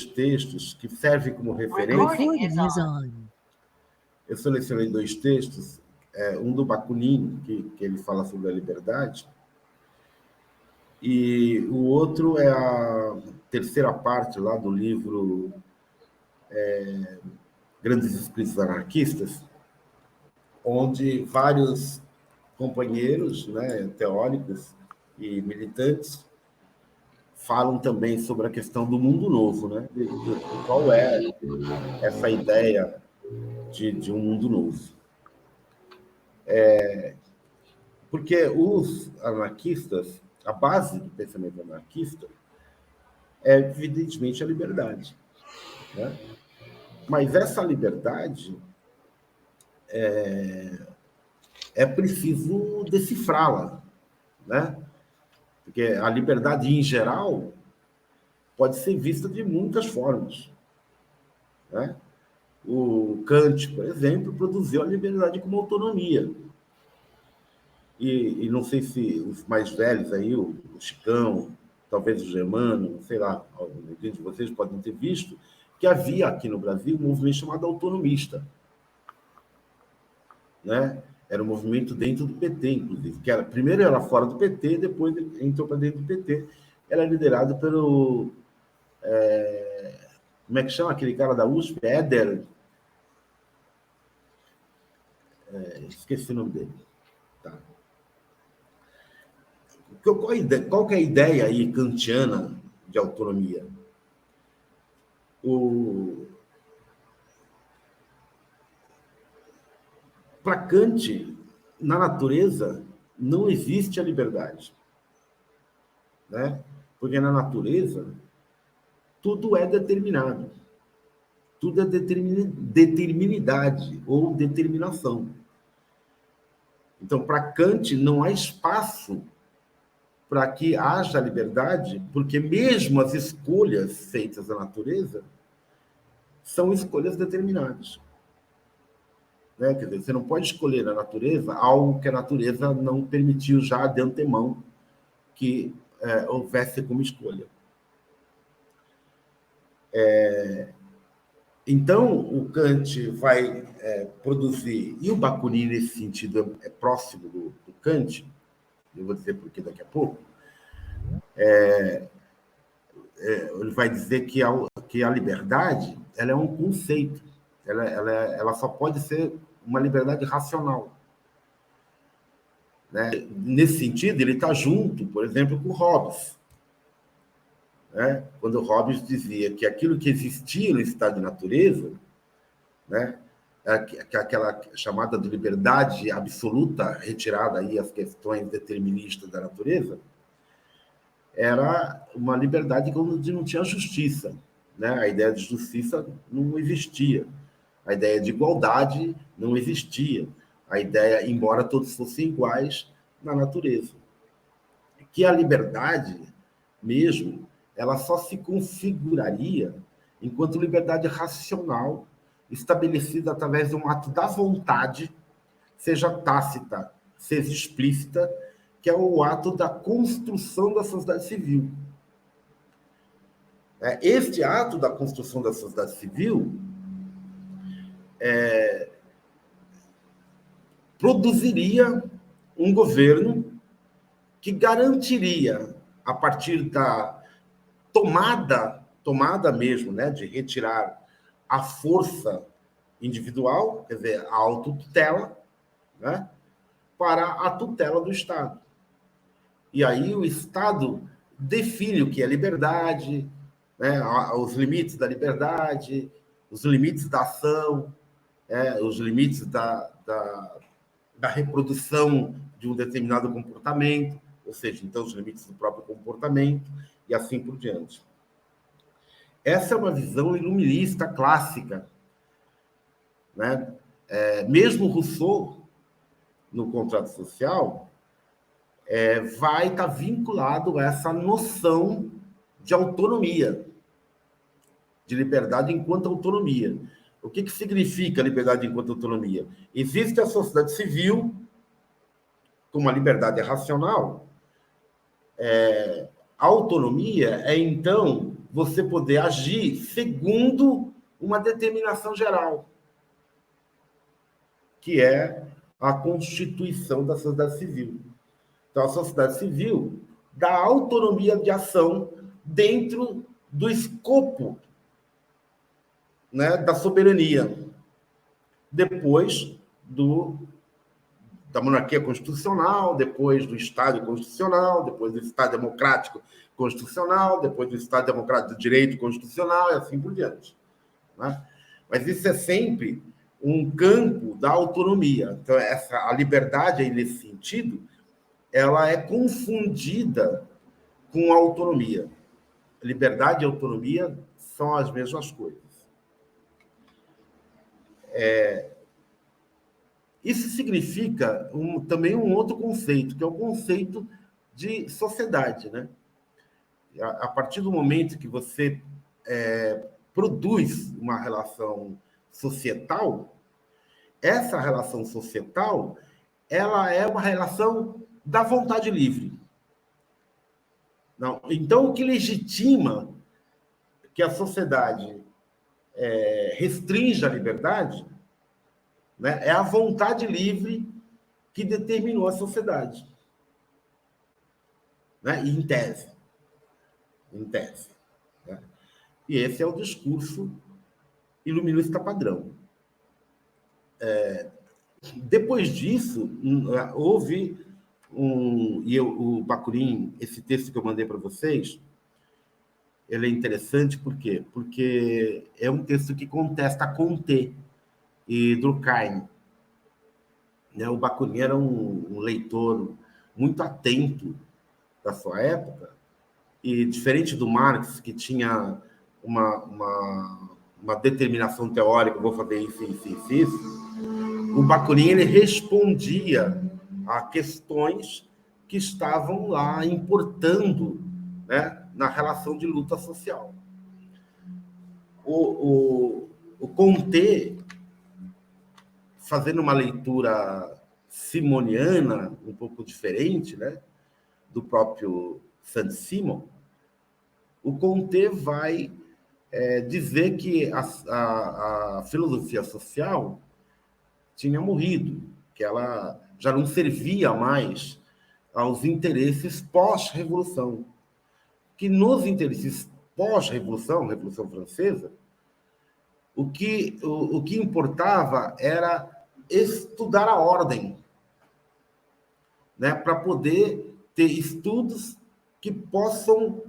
textos que servem como referência. Eu selecionei 2 textos, um do Bakunin, que ele fala sobre a liberdade, e o outro é a terceira parte lá do livro Grandes Escritos Anarquistas, onde vários companheiros, né, teóricos e militantes falam também sobre a questão do mundo novo, né? De qual é essa ideia de um mundo novo. Porque os anarquistas, a base do pensamento anarquista é, evidentemente, a liberdade, né? Mas essa liberdade é preciso decifrá-la, né? Porque a liberdade, em geral, pode ser vista de muitas formas, né? O Kant, por exemplo, produziu a liberdade como autonomia. E não sei se os mais velhos aí, o Chicão, talvez o Germano, sei lá, alguns de vocês podem ter visto, que havia aqui no Brasil um movimento chamado autonomista, né? Era um movimento dentro do PT, inclusive, que era, primeiro era fora do PT, depois entrou para dentro do PT. Era liderado pelo... como é que chama aquele cara da USP? Éder... esqueci o nome dele. Tá. Qual que é a ideia aí kantiana de autonomia? Para Kant, na natureza, não existe a liberdade, né? Porque na natureza, tudo é determinado. Tudo é determinidade ou determinação. Então, para Kant, não há espaço para que haja liberdade, porque mesmo as escolhas feitas na natureza são escolhas determinadas. Né? Quer dizer, você não pode escolher na natureza algo que a natureza não permitiu já de antemão que houvesse como escolha. Então, o Kant vai produzir, e o Bakunin, nesse sentido, é próximo do Kant, eu vou dizer por quê daqui a pouco, ele vai dizer que a liberdade ela é um conceito, ela só pode ser uma liberdade racional. Né? Nesse sentido, ele está junto, por exemplo, com o Hobbes. Né? Quando o Hobbes dizia que aquilo que existia no estado de natureza, né, aquela chamada de liberdade absoluta, retirada aí as questões deterministas da natureza, era uma liberdade onde não tinha justiça. Né? A ideia de justiça não existia. A ideia de igualdade não existia. A ideia, embora todos fossem iguais na natureza. Que a liberdade mesmo, ela só se configuraria enquanto liberdade racional, estabelecida através de um ato da vontade, seja tácita, seja explícita, que é o ato da construção da sociedade civil. Este ato da construção da sociedade civil produziria um governo que garantiria, a partir da tomada mesmo, né, de retirar a força individual, quer dizer, a autotutela, né, para a tutela do Estado. E aí o Estado define o que é liberdade, né, os limites da liberdade, os limites da ação, os limites da reprodução de um determinado comportamento, ou seja, então, os limites do próprio comportamento, e assim por diante. Essa é uma visão iluminista clássica. Né? Mesmo Rousseau, no Contrato Social, vai estar vinculado a essa noção de autonomia, de liberdade enquanto autonomia. O que significa liberdade enquanto autonomia? Existe a sociedade civil, com uma liberdade racional. A autonomia é, então, você poder agir segundo uma determinação geral, que é a constituição da sociedade civil. Então, a sociedade civil dá autonomia de ação dentro do escopo, né, da soberania, depois da monarquia constitucional, depois do Estado constitucional, depois do Estado democrático constitucional, depois do Estado democrático do direito constitucional, e assim por diante. Né? Mas isso é sempre um campo da autonomia. Então, a liberdade, aí, nesse sentido, ela é confundida com a autonomia. Liberdade e autonomia são as mesmas coisas. Isso significa também um outro conceito, que é o conceito de sociedade. Né? A partir do momento que você produz uma relação societal, essa relação societal ela é uma relação da vontade livre. Não. Então, o que legitima que a sociedade restrinja a liberdade, né, é a vontade livre que determinou a sociedade. Né? E em tese. Né? E esse é o discurso iluminista padrão. Depois disso, houve o Bakunin, esse texto que eu mandei para vocês, ele é interessante por quê? Porque é um texto que contesta Comte e Durkheim. Né? O Bakunin era um leitor muito atento da sua época, e diferente do Marx, que tinha uma determinação teórica, vou fazer isso, o Bakunin ele respondia a questões que estavam lá importando, né, na relação de luta social. O Comte, fazendo uma leitura simoniana, um pouco diferente, né, do próprio Saint-Simon, o Comte vai dizer que a filosofia social tinha morrido, que ela já não servia mais aos interesses pós-revolução. Que nos interesses pós-revolução, Revolução Francesa, o que importava era estudar a ordem, né, para poder ter estudos que possam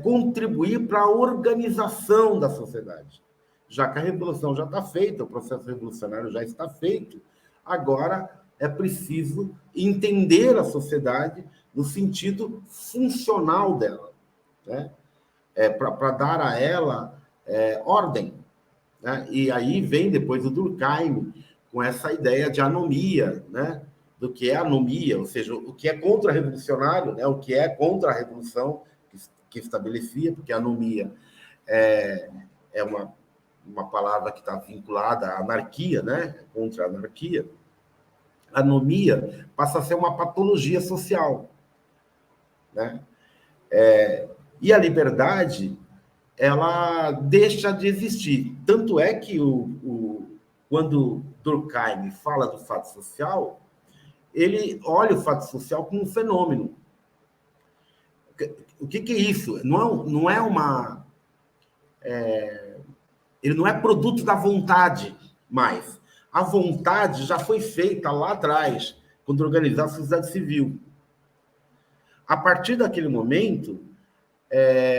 contribuir para a organização da sociedade. Já que a revolução já está feita, o processo revolucionário já está feito, agora é preciso entender a sociedade no sentido funcional dela, né? Para dar a ela ordem. Né? E aí vem depois o Durkheim com essa ideia de anomia, né? Do que é anomia, ou seja, o que é contra-revolucionário, né? O que é contra a revolução que estabelecia, porque anomia é uma palavra que está vinculada à anarquia, né? Contra a anarquia. Anomia passa a ser uma patologia social. Né? E a liberdade, ela deixa de existir. Tanto é que quando Durkheim fala do fato social, ele olha o fato social como um fenômeno. O que é isso? Não é uma... ele não é produto da vontade mais. A vontade já foi feita lá atrás, quando organizou a sociedade civil. A partir daquele momento,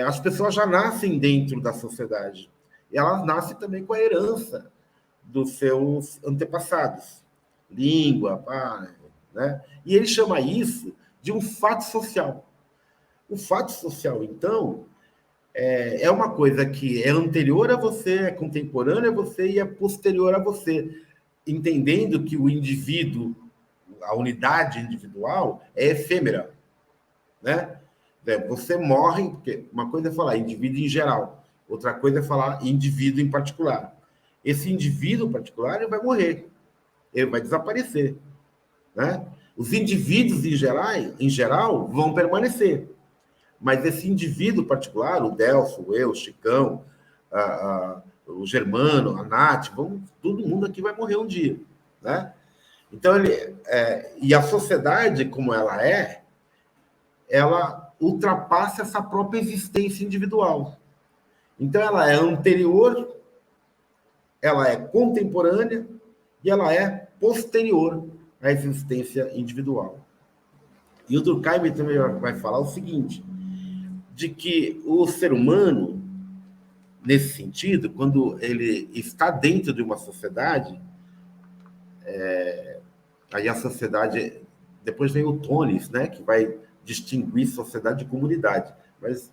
as pessoas já nascem dentro da sociedade. E elas nascem também com a herança dos seus antepassados. Língua, né? E ele chama isso de um fato social. O fato social, então, é uma coisa que é anterior a você, é contemporânea a você e é posterior a você, entendendo que o indivíduo, a unidade individual, é efêmera, né? Você morre, porque uma coisa é falar indivíduo em geral, outra coisa é falar indivíduo em particular. Esse indivíduo particular ele vai morrer, ele vai desaparecer, né? Os indivíduos em geral vão permanecer. Mas esse indivíduo particular, o Delso, eu, o Chicão, o Germano, a Nath, todo mundo aqui vai morrer um dia, né? Então, e a sociedade, como ela ultrapassa essa própria existência individual. Então, ela é anterior, ela é contemporânea e ela é posterior à existência individual. E o Durkheim também vai falar o seguinte, de que o ser humano, nesse sentido, quando ele está dentro de uma sociedade, aí a sociedade... Depois vem o Tones, né, que vai distinguir sociedade de comunidade. Mas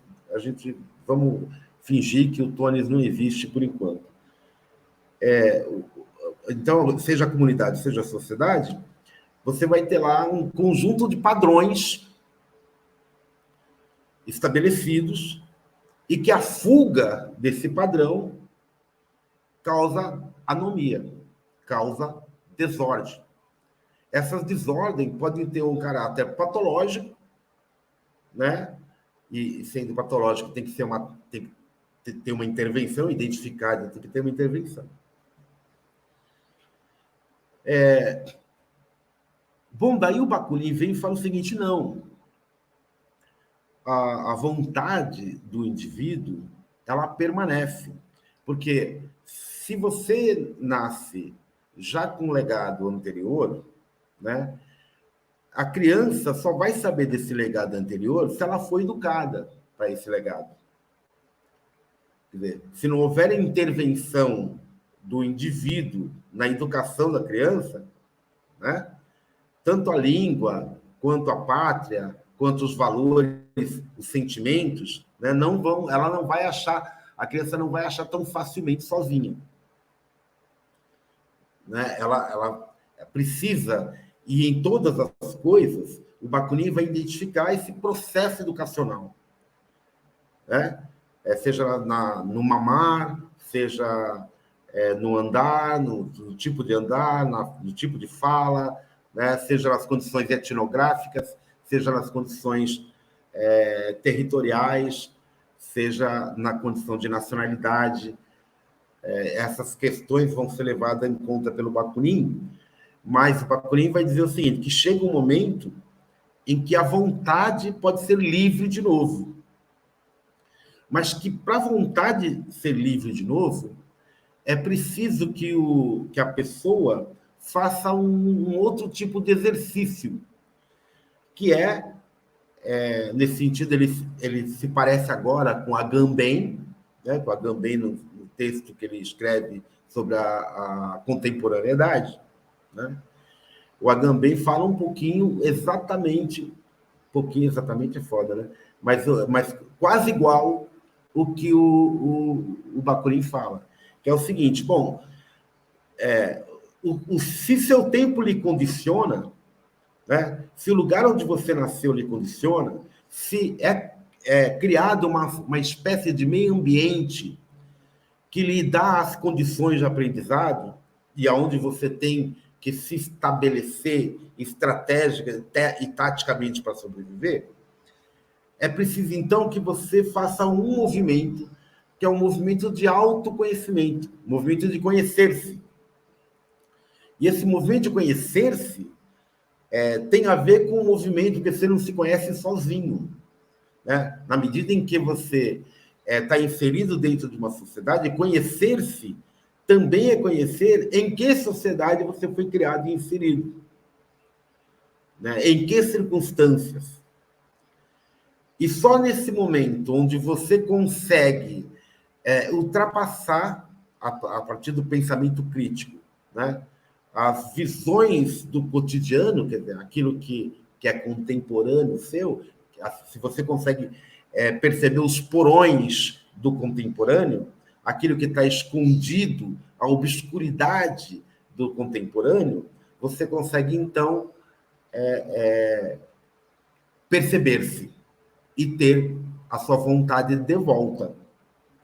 vamos fingir que o Tones não existe por enquanto. Então, seja a comunidade, seja a sociedade, você vai ter lá um conjunto de padrões estabelecidos e que a fuga desse padrão causa anomia, causa desordem. Essas desordens podem ter um caráter patológico, né? E sendo patológico tem que ter uma intervenção identificada, tem que ter uma intervenção. Bom, daí o Bakunin vem e fala o seguinte, não, a vontade do indivíduo, ela permanece, porque se você nasce já com um legado anterior, né, a criança só vai saber desse legado anterior se ela foi educada para esse legado. Quer dizer, se não houver intervenção do indivíduo na educação da criança, né, tanto a língua, quanto a pátria, quanto os valores, os sentimentos, né, ela não vai achar, a criança não vai achar tão facilmente sozinha. Né? Ela precisa, e em todas as coisas, o Bakunin vai identificar esse processo educacional. Né? Seja no mamar, seja no andar, no tipo de andar, no tipo de fala, né? Seja nas condições etnográficas, seja nas condições territoriais, seja na condição de nacionalidade. Essas questões vão ser levadas em conta pelo Bakunin, mas o Bakunin vai dizer o seguinte, que chega um momento em que a vontade pode ser livre de novo. Mas que para a vontade ser livre de novo, é preciso que a pessoa faça um outro tipo de exercício, que nesse sentido, ele se parece agora com Agamben, né, com Agamben no texto que ele escreve sobre a contemporaneidade. Né? O Agamben fala um pouquinho exatamente é foda, né? Mas quase igual o que o Bakunin fala, que é o seguinte, bom, se seu tempo lhe condiciona, né? Se o lugar onde você nasceu lhe condiciona, se é criado uma espécie de meio ambiente que lhe dá as condições de aprendizado e aonde você tem que se estabelecer estratégica e taticamente para sobreviver, é preciso, então, que você faça um movimento, que é um movimento de autoconhecimento, um movimento de conhecer-se. E esse movimento de conhecer-se tem a ver com o movimento que você não se conhece sozinho. Né? Na medida em que você está inserido dentro de uma sociedade, conhecer-se também é conhecer em que sociedade você foi criado e inserido. Né? Em que circunstâncias. E só nesse momento onde você consegue ultrapassar, a partir do pensamento crítico, né, as visões do cotidiano, quer dizer, aquilo que é contemporâneo seu, se você consegue perceber os porões do contemporâneo, aquilo que está escondido, a obscuridade do contemporâneo, você consegue, então, perceber-se e ter a sua vontade de volta.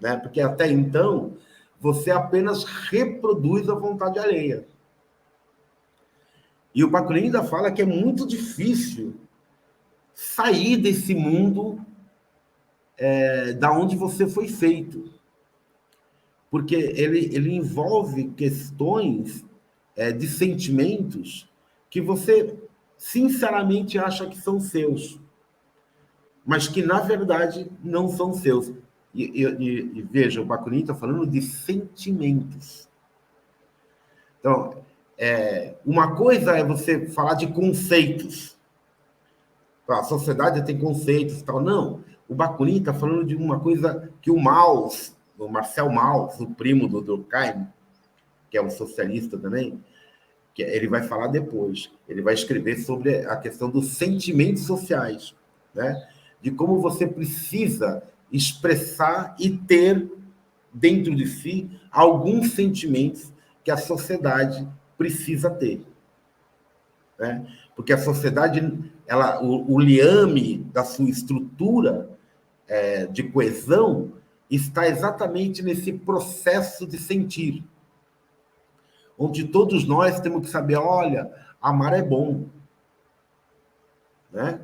Né? Porque até então, você apenas reproduz a vontade alheia. E o Bakunin ainda fala que é muito difícil sair desse mundo da onde você foi feito. Porque ele envolve questões de sentimentos que você, sinceramente, acha que são seus, mas que, na verdade, não são seus. E veja, o Bakunin está falando de sentimentos. Então, uma coisa é você falar de conceitos. A sociedade tem conceitos e tal. Não, o Bakunin está falando de uma coisa que o Mauss, o Marcel Mauss, o primo do Durkheim, que é um socialista também, que ele vai falar depois. Ele vai escrever sobre a questão dos sentimentos sociais, né? De como você precisa expressar e ter dentro de si alguns sentimentos que a sociedade precisa ter, né? Porque a sociedade, o liame da sua estrutura de coesão está exatamente nesse processo de sentir, onde todos nós temos que saber, olha, amar é bom, né?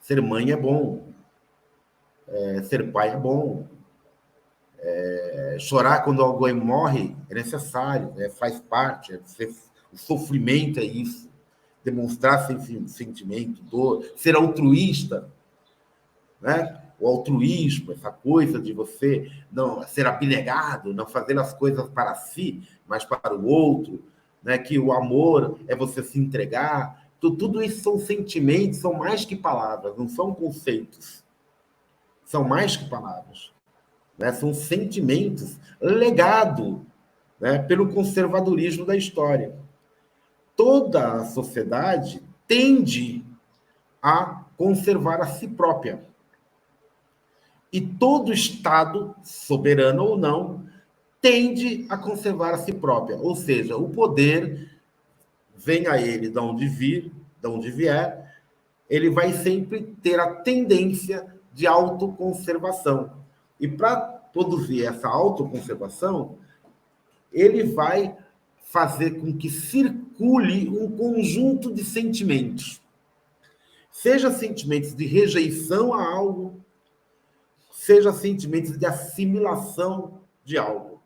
Ser mãe é bom, ser pai é bom, chorar quando alguém morre é necessário, faz parte, o sofrimento é isso, demonstrar sentimento, dor, ser altruísta, né? O altruísmo, essa coisa de você não ser abnegado, não fazer as coisas para si, mas para o outro, né? Que o amor é você se entregar. Tudo isso são sentimentos, são mais que palavras, não são conceitos. São mais que palavras, né? São sentimentos legado, né? Pelo conservadorismo da história. Toda a sociedade tende a conservar a si própria. E todo Estado, soberano ou não, tende a conservar a si própria. Ou seja, o poder vem a ele de onde vier, ele vai sempre ter a tendência de autoconservação. E para produzir essa autoconservação, ele vai fazer com que circule um conjunto de sentimentos. Seja sentimentos de rejeição a algo, seja sentimentos de assimilação de algo,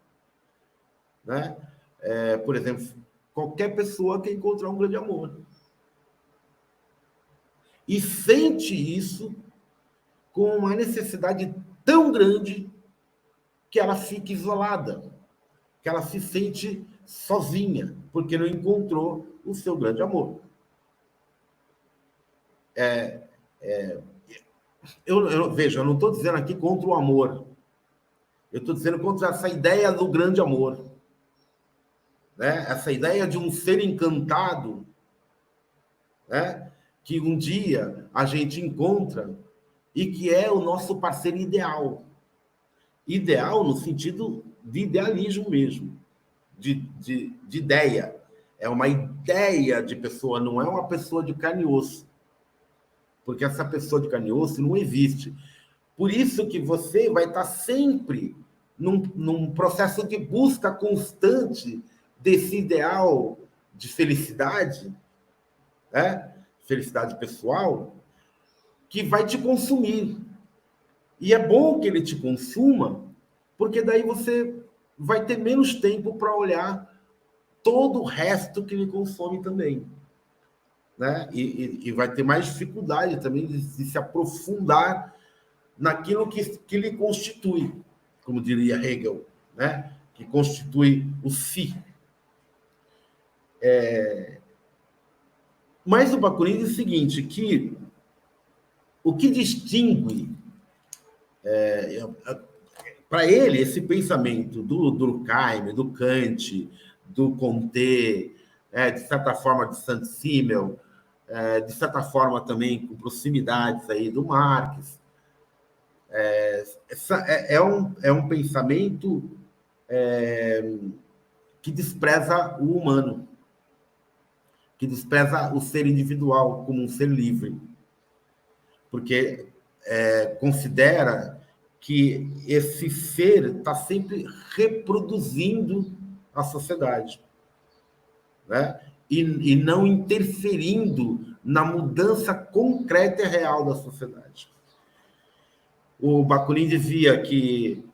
né? Por exemplo, qualquer pessoa quer encontrar um grande amor e sente isso com uma necessidade tão grande que ela fica isolada, que ela se sente sozinha, porque não encontrou o seu grande amor. Veja, eu não estou dizendo aqui contra o amor, eu estou dizendo contra essa ideia do grande amor, né? Essa ideia de um ser encantado, né? Que um dia a gente encontra e que é o nosso parceiro ideal. Ideal no sentido de idealismo mesmo, de ideia. É uma ideia de pessoa, não é uma pessoa de carne e osso. Porque essa pessoa de carne e osso não existe. Por isso que você vai estar sempre num processo de busca constante desse ideal de felicidade, né? Felicidade pessoal, que vai te consumir. E é bom que ele te consuma, porque daí você vai ter menos tempo para olhar todo o resto que lhe consome também, né? E vai ter mais dificuldade também de se aprofundar naquilo que lhe constitui, como diria Hegel, né? Que constitui o si. Mas o Bakunin diz o seguinte, que o que distingue, para ele, esse pensamento do Durkheim, do Kant, do Comte, de certa forma de Saint-Simon, de certa forma também com proximidades aí do Marx, é um pensamento que despreza o humano, que despreza o ser individual como um ser livre, porque considera que esse ser está sempre reproduzindo a sociedade, né? E não interferindo na mudança concreta e real da sociedade. o Bakunin dizia que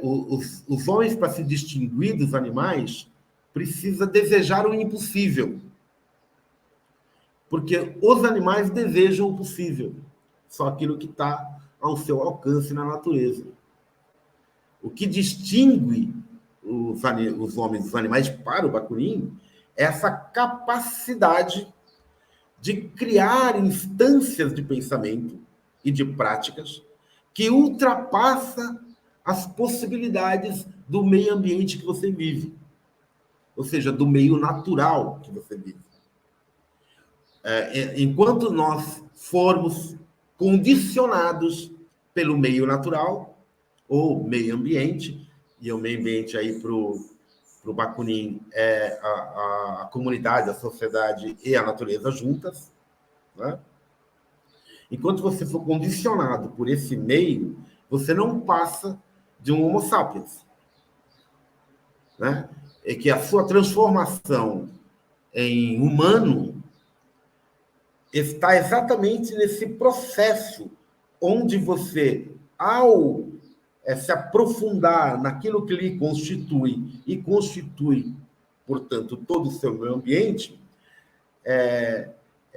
os homens, para se distinguir dos animais, precisa desejar o impossível. Porque os animais desejam o possível, só aquilo que está ao seu alcance na natureza. O que distingue os homens dos animais para o Bakunin é essa capacidade de criar instâncias de pensamento e de práticas que ultrapassa as possibilidades do meio ambiente que você vive, ou seja, do meio natural que você vive. Enquanto nós formos condicionados pelo meio natural ou meio ambiente, e o meio ambiente aí para o Bakunin é a comunidade, a sociedade e a natureza juntas, né? Enquanto você for condicionado por esse meio, você não passa de um Homo sapiens, né? É que a sua transformação em humano está exatamente nesse processo onde você, ao se aprofundar naquilo que lhe constitui e constitui, portanto, todo o seu meio ambiente,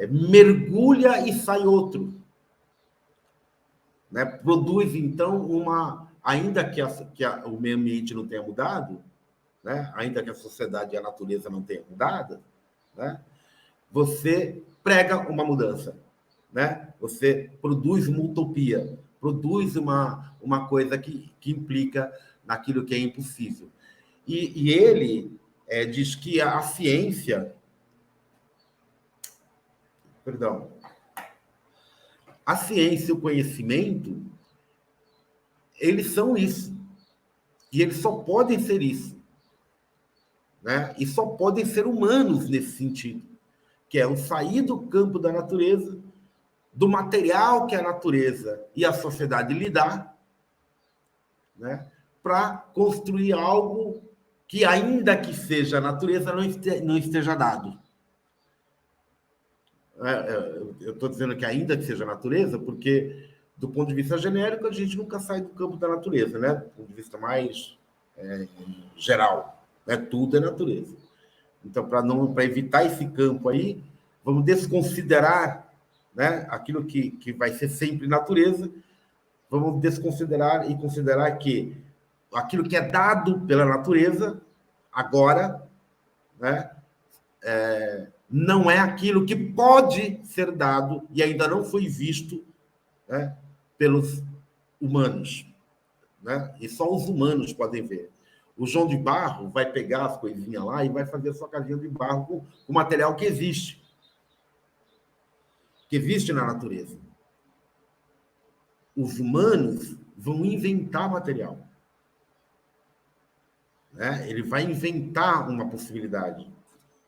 mergulha e sai outro. Né? Produz, então, ainda que o meio ambiente não tenha mudado, né? Ainda que a sociedade e a natureza não tenham mudado, né? Você prega uma mudança, né? Você produz uma utopia, produz uma coisa que implica naquilo que é impossível. E ele diz que a ciência... Perdão. A ciência e o conhecimento, eles são isso. E eles só podem ser isso. Né? E só podem ser humanos nesse sentido, que é o sair do campo da natureza, do material que a natureza e a sociedade lhe dá, né? Para construir algo que, ainda que seja a natureza, não esteja dado. Eu estou dizendo que ainda que seja a natureza, porque, do ponto de vista genérico, a gente nunca sai do campo da natureza, né? Do ponto de vista mais geral. Né? Tudo é natureza. Então, para evitar esse campo aí, vamos desconsiderar, né, aquilo que vai ser sempre natureza, vamos desconsiderar e considerar que aquilo que é dado pela natureza, agora, né, não é aquilo que pode ser dado e ainda não foi visto, né, pelos humanos. Né? E só os humanos podem ver. O João de Barro vai pegar as coisinhas lá e vai fazer a sua casinha de barro com material que existe na natureza. Os humanos vão inventar material. Né? Ele vai inventar uma possibilidade.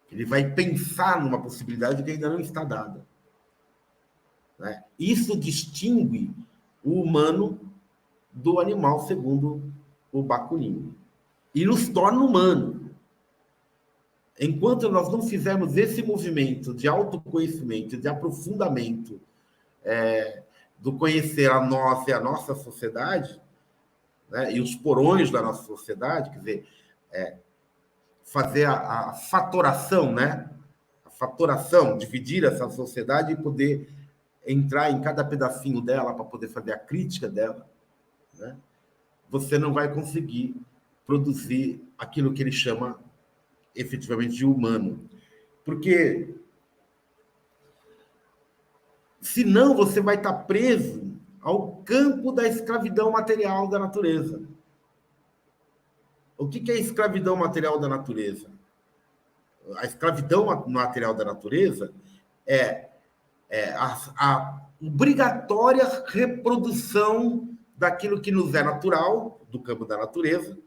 Ele vai pensar numa possibilidade que ainda não está dada. Né? Isso distingue o humano do animal, segundo o Bakunin. E nos torna humano. Enquanto nós não fizermos esse movimento de autoconhecimento, de aprofundamento do conhecer a nós e a nossa sociedade, né, e os porões da nossa sociedade, quer dizer, fazer a fatoração, né? A fatoração, dividir essa sociedade e poder entrar em cada pedacinho dela para poder fazer a crítica dela, né? Você não vai conseguir produzir aquilo que ele chama efetivamente de humano. Porque senão você vai estar preso ao campo da escravidão material da natureza. O que é a escravidão material da natureza? A escravidão material da natureza é a obrigatória reprodução daquilo que nos é natural, do campo da natureza,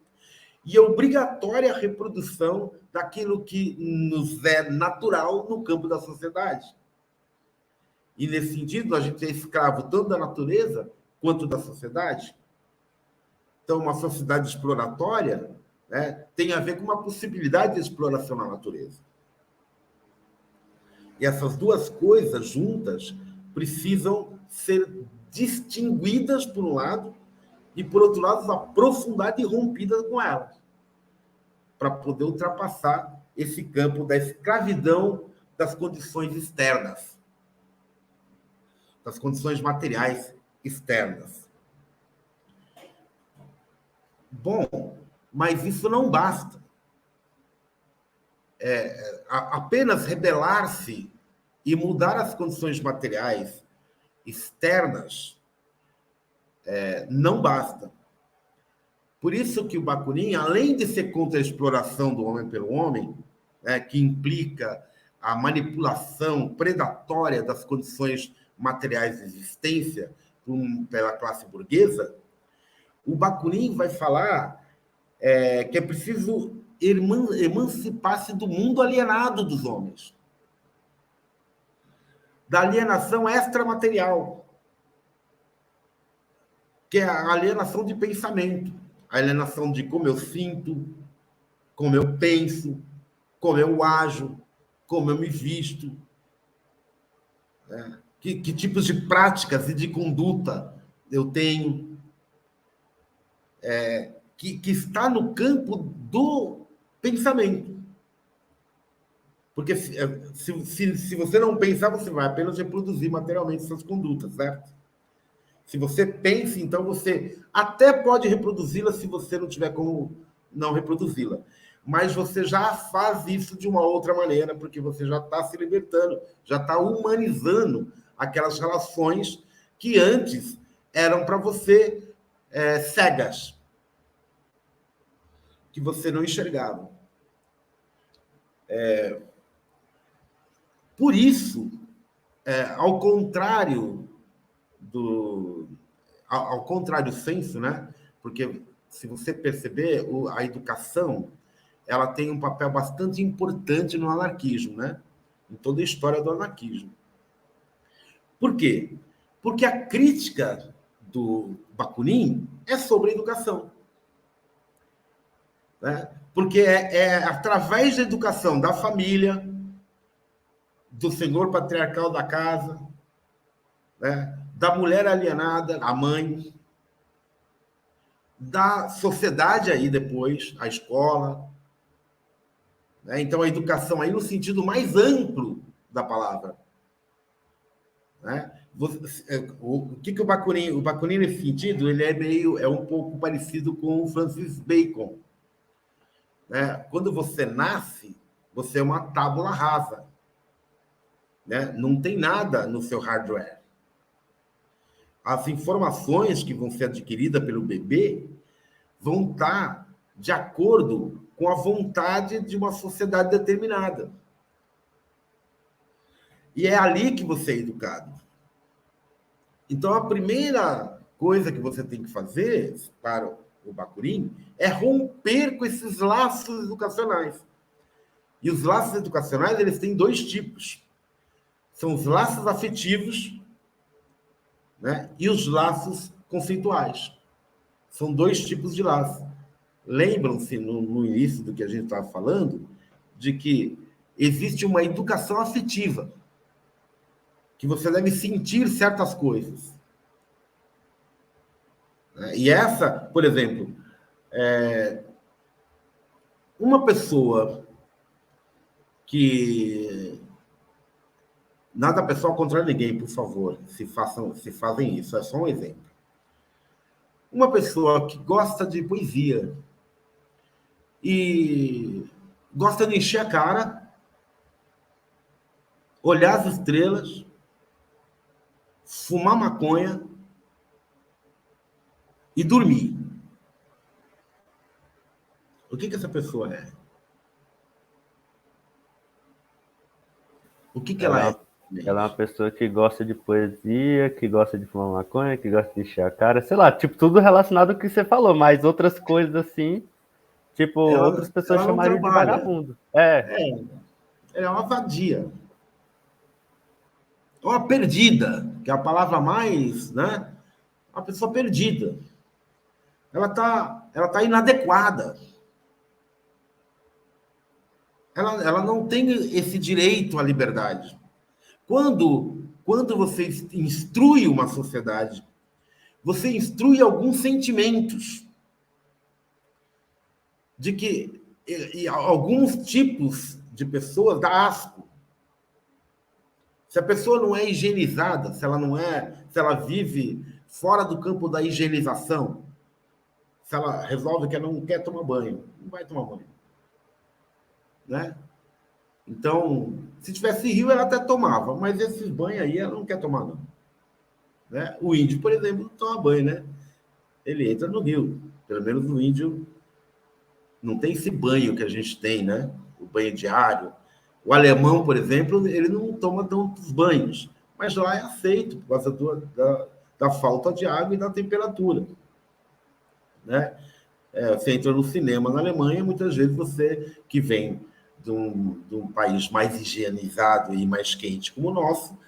e a obrigatória reprodução daquilo que nos é natural no campo da sociedade. E, nesse sentido, a gente é escravo tanto da natureza quanto da sociedade. Então, uma sociedade exploratória, né, tem a ver com uma possibilidade de exploração na natureza. E essas duas coisas juntas precisam ser distinguidas, por um lado, e, por outro lado, aprofundadas e rompidas com elas, para poder ultrapassar esse campo da escravidão das condições externas, das condições materiais externas. Bom, mas isso não basta. Apenas rebelar-se e mudar as condições materiais externas não basta. Por isso que o Bakunin, além de ser contra a exploração do homem pelo homem, que implica a manipulação predatória das condições materiais de existência pela classe burguesa, o Bakunin vai falar que é preciso emancipar-se do mundo alienado dos homens, da alienação extramaterial, que é a alienação de pensamento, a alienação de como eu sinto, como eu penso, como eu ajo, como eu me visto, que tipos de práticas e de conduta eu tenho, que está no campo do pensamento. Porque se você não pensar, você vai apenas reproduzir materialmente suas condutas, certo? Se você pensa, então você até pode reproduzi-la se você não tiver como não reproduzi-la. Mas você já faz isso de uma outra maneira, porque você já está se libertando, já está humanizando aquelas relações que antes eram para você cegas, que você não enxergava. Por isso, ao contrário senso, né? Porque se você perceber, a educação ela tem um papel bastante importante no anarquismo, né? Em toda a história do anarquismo. Por quê? Porque a crítica do Bakunin é sobre a educação, né? Porque é através da educação da família, do senhor patriarcal da casa, né? Da mulher alienada, a mãe, da sociedade aí depois, a escola, né? Então a educação aí no sentido mais amplo da palavra, né? O que o Bakunin nesse sentido, ele é um pouco parecido com o Francis Bacon, né? Quando você nasce, você é uma tábula rasa, né? Não tem nada no seu hardware. As informações que vão ser adquiridas pelo bebê vão estar de acordo com a vontade de uma sociedade determinada. E é ali que você é educado. Então, a primeira coisa que você tem que fazer para o Bakunin é romper com esses laços educacionais. E os laços educacionais, eles têm dois tipos. São os laços afetivos, né? E os laços conceituais. São dois tipos de laços. Lembram-se, no início do que a gente estava falando, de que existe uma educação afetiva, que você deve sentir certas coisas. E essa, por exemplo, uma pessoa que... Nada pessoal contra ninguém, por favor, se fazem isso, é só um exemplo. Uma pessoa que gosta de poesia e gosta de encher a cara, olhar as estrelas, fumar maconha e dormir. O que essa pessoa é? O que ela é? Ela é uma pessoa que gosta de poesia, que gosta de fumar maconha, que gosta de encher a cara, sei lá, tipo, tudo relacionado ao que você falou, mas outras coisas assim, tipo, outras pessoas chamariam de vagabundo. Ela é uma vadia. É uma perdida, que é a palavra mais, né? Uma pessoa perdida. Ela tá inadequada. Ela não tem esse direito à liberdade. Quando quando você instrui uma sociedade, você instrui alguns sentimentos de que e alguns tipos de pessoas dá asco. Se a pessoa não é higienizada, se ela vive fora do campo da higienização, se ela resolve que ela não quer tomar banho, não vai tomar banho, né? Então, se tivesse rio, ela até tomava, mas esses banhos aí ela não quer tomar, não. Né? O índio, por exemplo, não toma banho, né? Ele entra no rio. Pelo menos o índio não tem esse banho que a gente tem, né? O banho diário. O alemão, por exemplo, ele não toma tantos banhos, mas lá é aceito por causa da falta de água e da temperatura, né? Você entra no cinema na Alemanha, muitas vezes você que vem de um país mais higienizado e mais quente como o nosso,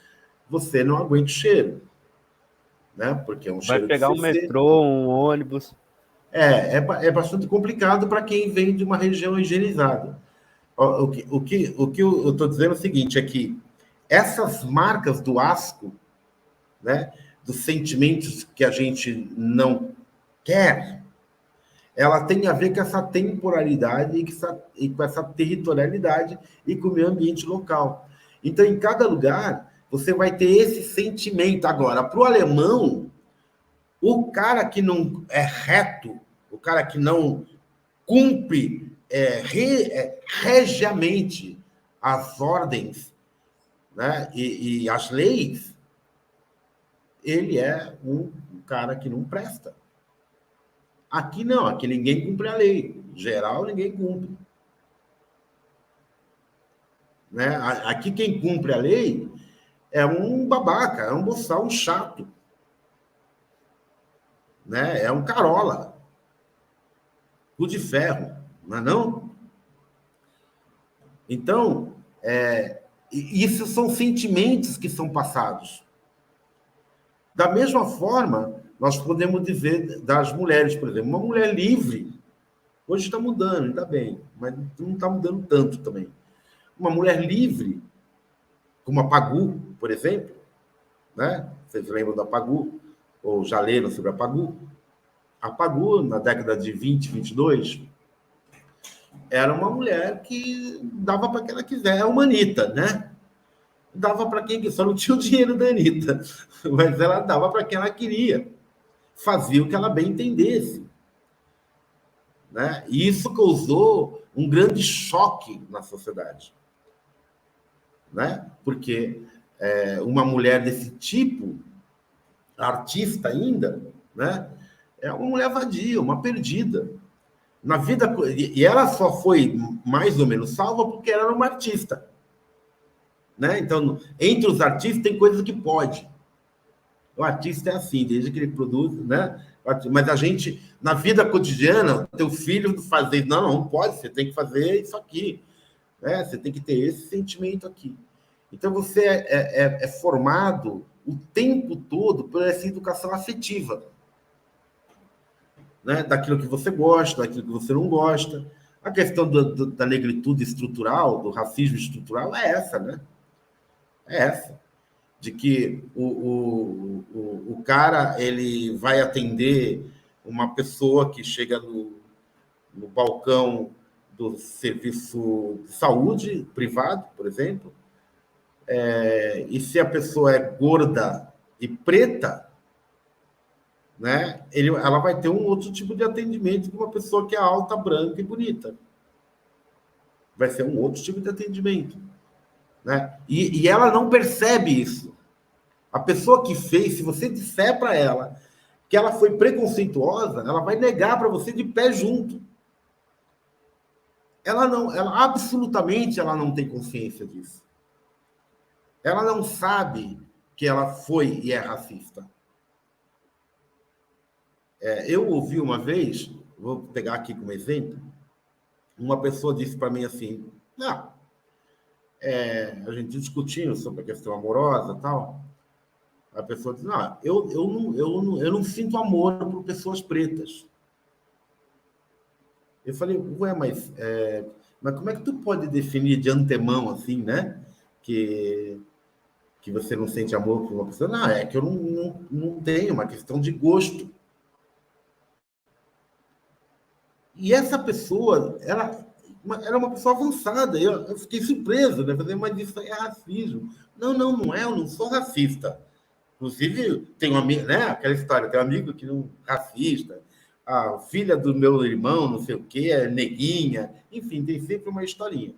você não aguenta o cheiro, né? Porque é um Vai cheiro de pegar um CC. metrô, um ônibus. É bastante complicado para quem vem de uma região higienizada. O que eu estou dizendo é o seguinte, é que essas marcas do asco, né, dos sentimentos que a gente não quer, ela tem a ver com essa temporalidade e com essa territorialidade e com o meio ambiente local. Então, em cada lugar, você vai ter esse sentimento. Agora, para o alemão, o cara que não é reto, o cara que não cumpre regiamente as ordens, né, e as leis, ele é um cara que não presta. Aqui não, aqui ninguém cumpre a lei. Em geral, ninguém cumpre. Né? Aqui quem cumpre a lei é um babaca, é um boçal, um chato. Né? É um carola. Cu de ferro, não é não? Então, isso são sentimentos que são passados. Da mesma forma, nós podemos dizer das mulheres, por exemplo, uma mulher livre, hoje está mudando, ainda bem, mas não está mudando tanto também. Uma mulher livre, como a Pagu, por exemplo, né? Vocês lembram da Pagu? Ou já leram sobre a Pagu? A Pagu, na década de 20, 22, era uma mulher que dava para quem ela quiser. É uma Anitta, né? Dava para quem só não tinha o dinheiro da Anitta, mas ela dava para quem ela queria. Fazia o que ela bem entendesse. Né? E isso causou um grande choque na sociedade. Né? Porque uma mulher desse tipo, artista ainda, né? É uma mulher vadia, uma perdida. Na vida, e ela só foi mais ou menos salva porque ela era uma artista. Né? Então, entre os artistas tem coisas que pode. O artista é assim, desde que ele produz, né? Mas a gente, na vida cotidiana, teu filho fazer, não pode, você tem que fazer isso aqui, né? Você tem que ter esse sentimento aqui. Então, você é formado o tempo todo por essa educação afetiva, né? Daquilo que você gosta, daquilo que você não gosta. A questão da negritude estrutural, do racismo estrutural, é essa, né? É essa. De que o cara ele vai atender uma pessoa que chega no balcão do serviço de saúde privado, por exemplo, e se a pessoa é gorda e preta, né, ela vai ter um outro tipo de atendimento que uma pessoa que é alta, branca e bonita. Vai ser um outro tipo de atendimento. Né? E ela não percebe isso. A pessoa que fez, se você disser para ela que ela foi preconceituosa, ela vai negar para você de pé junto. Ela absolutamente ela não tem consciência disso. Ela não sabe que ela foi e é racista. Eu ouvi uma vez, vou pegar aqui como exemplo, uma pessoa disse para mim assim, não, a gente discutindo sobre a questão amorosa e tal, a pessoa disse, não, eu não sinto amor por pessoas pretas. Eu falei, ué, mas como é que tu pode definir de antemão, assim, né? Que que você não sente amor por uma pessoa. Não, é que eu não tenho, uma questão de gosto. E essa pessoa, ela era uma pessoa avançada. Eu fiquei surpreso, né? Falei, mas isso aí é racismo. Não é, eu não sou racista. Inclusive, tem um amigo, né? Aquela história, tem um amigo que não racista, a filha do meu irmão, não sei o quê, é neguinha, enfim, tem sempre uma historinha.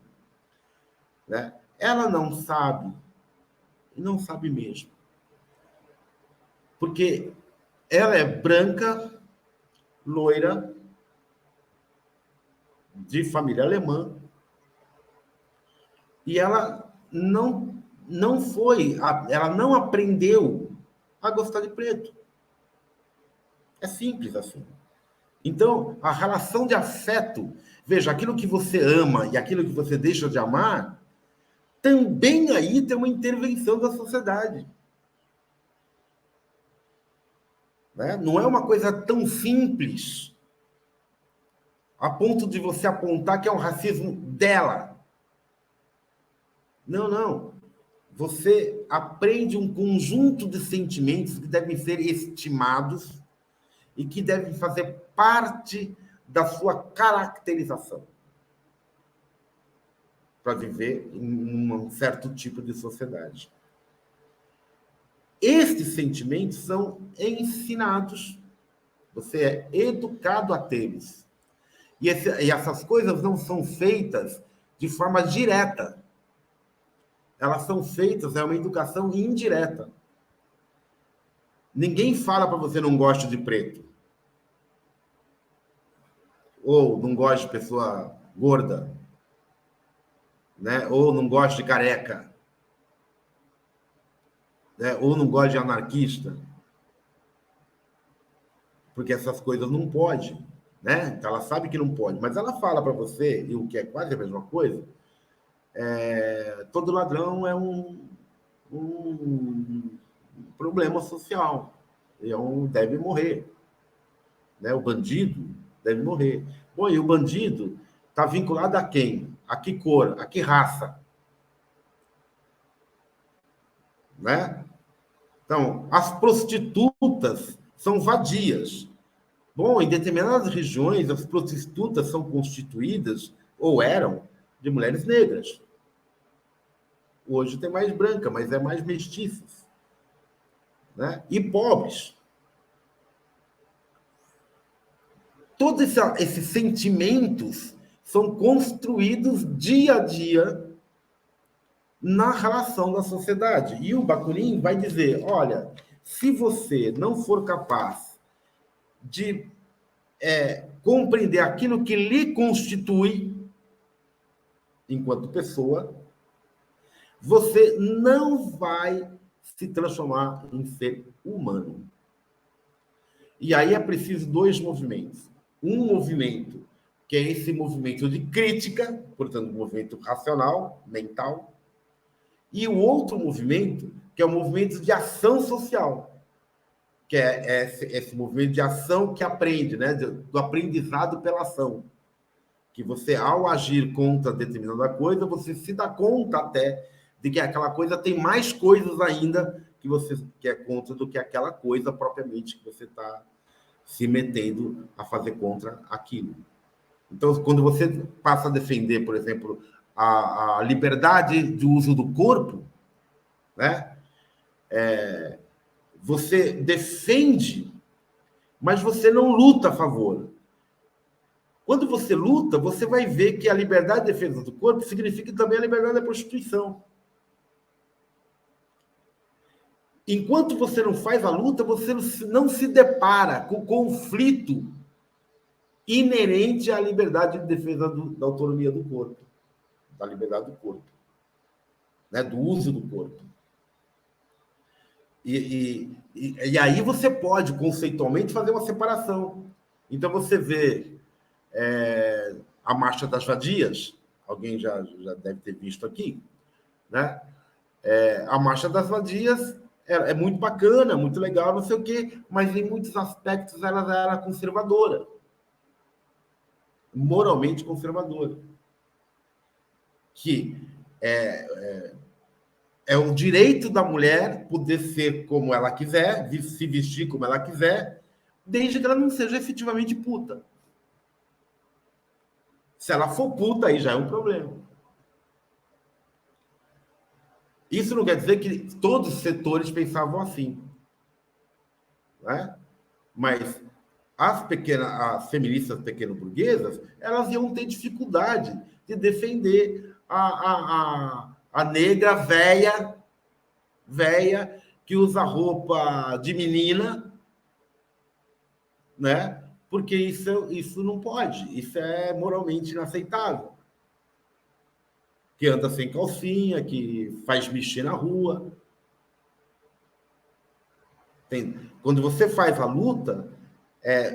Né? Ela não sabe, e não sabe mesmo. Porque ela é branca, loira, de família alemã, e ela ela não aprendeu a gostar de preto. É simples assim. Então, a relação de afeto, veja, aquilo que você ama e aquilo que você deixa de amar, também aí tem uma intervenção da sociedade. Né? Não é uma coisa tão simples a ponto de você apontar que é um racismo dela. Não. Você aprende um conjunto de sentimentos que devem ser estimados e que devem fazer parte da sua caracterização para viver em um certo tipo de sociedade. Estes sentimentos são ensinados. Você é educado a tê-los. E essas coisas não são feitas de forma direta. Elas são feitas, é uma educação indireta. Ninguém fala para você não goste de preto. Ou não goste de pessoa gorda. Né? Ou não goste de careca. Né? Ou não goste de anarquista. Porque essas coisas não pode. Né? Então ela sabe que não pode. Mas ela fala para você, e o que é quase a mesma coisa, todo ladrão é um problema social. Deve morrer. Né? O bandido deve morrer. Bom, e o bandido está vinculado a quem? A que cor? A que raça? Né? Então, as prostitutas são vadias. Bom, em determinadas regiões, as prostitutas são constituídas, ou eram, de mulheres negras. Hoje tem mais branca, mas é mais mestiças. Né? E pobres. Todos esses sentimentos são construídos dia a dia na relação da sociedade. E o Bakunin vai dizer, olha, se você não for capaz de compreender aquilo que lhe constitui enquanto pessoa, você não vai se transformar em ser humano. E aí é preciso dois movimentos. Um movimento, que é esse movimento de crítica, portanto, um movimento racional, mental, e o outro movimento, que é o movimento de ação social, que é esse movimento de ação que aprende, né? Do aprendizado pela ação. Que você, ao agir contra determinada coisa, você se dá conta até de que aquela coisa tem mais coisas ainda que você quer contra do que aquela coisa propriamente que você está se metendo a fazer contra aquilo. Então, quando você passa a defender, por exemplo, a liberdade de uso do corpo, né? Você defende, mas você não luta a favor. Quando você luta, você vai ver que a liberdade de defesa do corpo significa também a liberdade da prostituição. Enquanto você não faz a luta, você não se depara com o conflito inerente à liberdade de defesa da autonomia do corpo, da liberdade do corpo, né? Do uso do corpo. E aí você pode, conceitualmente, fazer uma separação. Então, você vê a Marcha das Vadias, alguém já deve ter visto aqui, né? A Marcha das Vadias é muito bacana, muito legal, não sei o quê, mas em muitos aspectos ela era conservadora, moralmente conservadora, que É o direito da mulher poder ser como ela quiser, se vestir como ela quiser, desde que ela não seja efetivamente puta. Se ela for puta, aí já é um problema. Isso não quer dizer que todos os setores pensavam assim, né? Mas as feministas pequeno-burguesas, elas iam ter dificuldade de defender a negra véia que usa roupa de menina, né? Porque isso não pode, isso é moralmente inaceitável. Que anda sem calcinha, que faz mexer na rua. Quando você faz a luta,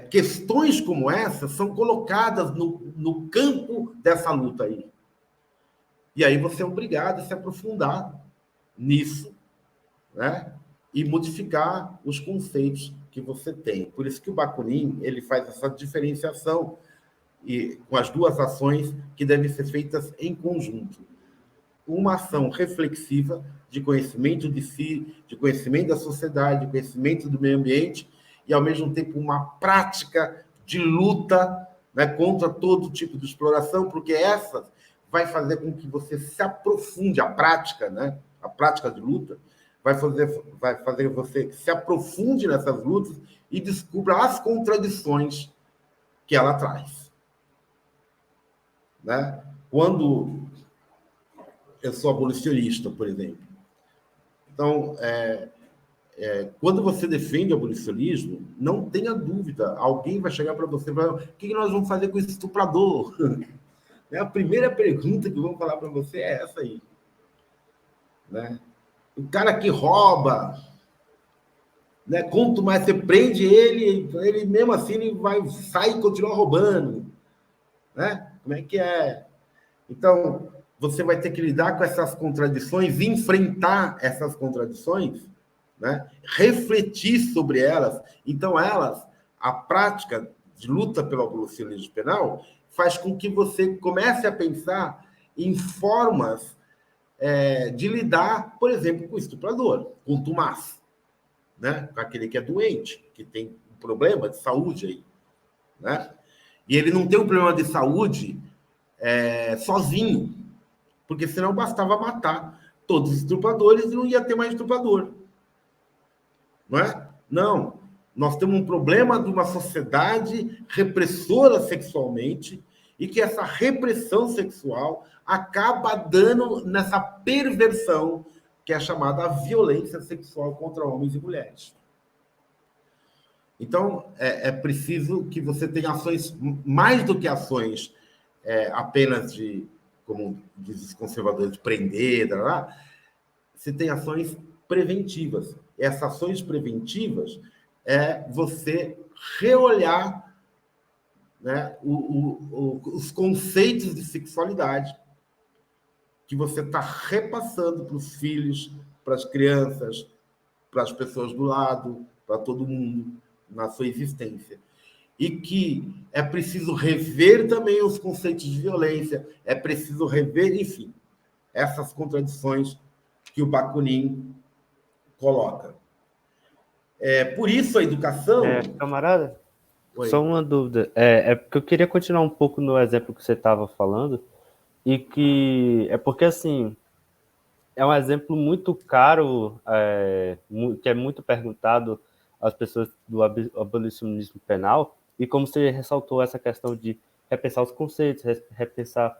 questões como essa são colocadas no campo dessa luta aí. E aí você é obrigado a se aprofundar nisso, né? E modificar os conceitos que você tem. Por isso que o Bakunin ele faz essa diferenciação e com as duas ações que devem ser feitas em conjunto. Uma ação reflexiva de conhecimento de si, de conhecimento da sociedade, de conhecimento do meio ambiente, e, ao mesmo tempo, uma prática de luta, né, contra todo tipo de exploração, porque essa vai fazer com que você se aprofunde, a prática, né, a prática de luta, vai fazer você se aprofunde nessas lutas e descubra as contradições que ela traz. Né? Quando eu sou abolicionista, por exemplo. Então, quando você defende o abolicionismo, não tenha dúvida, alguém vai chegar para você e falar: o que nós vamos fazer com esse estuprador? A primeira pergunta que vão falar para você é essa aí. Né? O cara que rouba, né? Quanto mais você prende ele mesmo assim ele vai sair e continuar roubando. Né? Como é que é? Então, você vai ter que lidar com essas contradições, enfrentar essas contradições, né? Refletir sobre elas. Então, a prática de luta pelo abolicionismo penal faz com que você comece a pensar em formas de lidar, por exemplo, com o estuprador, com o Tomás, né? Com aquele que é doente, que tem um problema de saúde aí. Né? E ele não tem um problema de saúde sozinho, porque senão bastava matar todos os estupradores e não ia ter mais estuprador. Não é? Não. Nós temos um problema de uma sociedade repressora sexualmente e que essa repressão sexual acaba dando nessa perversão que é chamada violência sexual contra homens e mulheres. Então, é preciso que você tenha ações, mais do que ações apenas de, como dizem os conservadores, de prender, você tem ações preventivas. Essas ações preventivas é você reolhar, né, os conceitos de sexualidade que você está repassando para os filhos, para as crianças, para as pessoas do lado, para todo mundo, na sua existência. E que é preciso rever também os conceitos de violência, é preciso rever, enfim, essas contradições que o Bakunin coloca. Por isso a educação... Camarada, Oi. Só uma dúvida. É porque eu queria continuar um pouco no exemplo que você estava falando, e que é porque, assim, é um exemplo muito caro, que é muito perguntado às pessoas do abolicionismo penal, e como você ressaltou essa questão de repensar os conceitos, repensar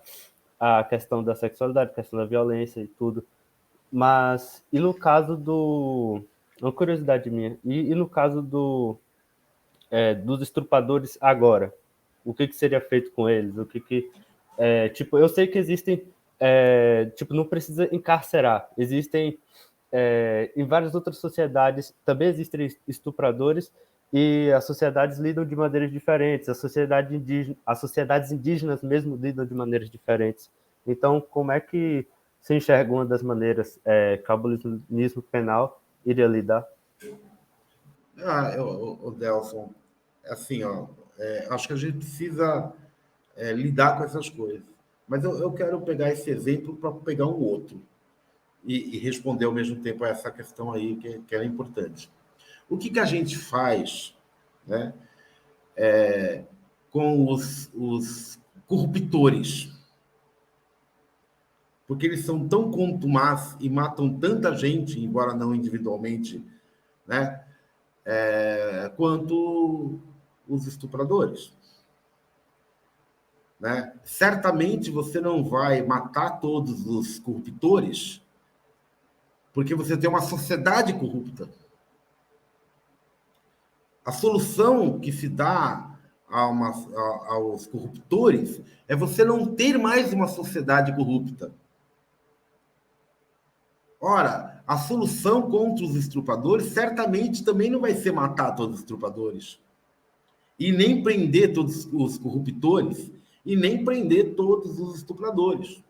a questão da sexualidade, a questão da violência e tudo. Mas, e no caso do... Uma curiosidade minha, e no caso dos estupradores agora? O que seria feito com eles? Tipo, eu sei que existem, tipo, não precisa encarcerar. Existem, em várias outras sociedades, também existem estupradores e as sociedades lidam de maneiras diferentes. As sociedades indígenas mesmo lidam de maneiras diferentes. Então, como é que se enxerga uma das maneiras que o abolicionismo penal iria lidar? O Delson, assim, acho que a gente precisa lidar com essas coisas. Mas eu quero pegar esse exemplo para pegar um outro. e responder ao mesmo tempo a essa questão aí que é importante. O que a gente faz, né, com os corruptores? Porque eles são tão contumazes e matam tanta gente, embora não individualmente, né, quanto os estupradores. Né? Certamente você não vai matar todos os corruptores porque você tem uma sociedade corrupta. A solução que se dá aos corruptores é você não ter mais uma sociedade corrupta. Ora, a solução contra os estupradores certamente também não vai ser matar todos os estupradores e nem prender todos os corruptores e nem prender todos os estupradores.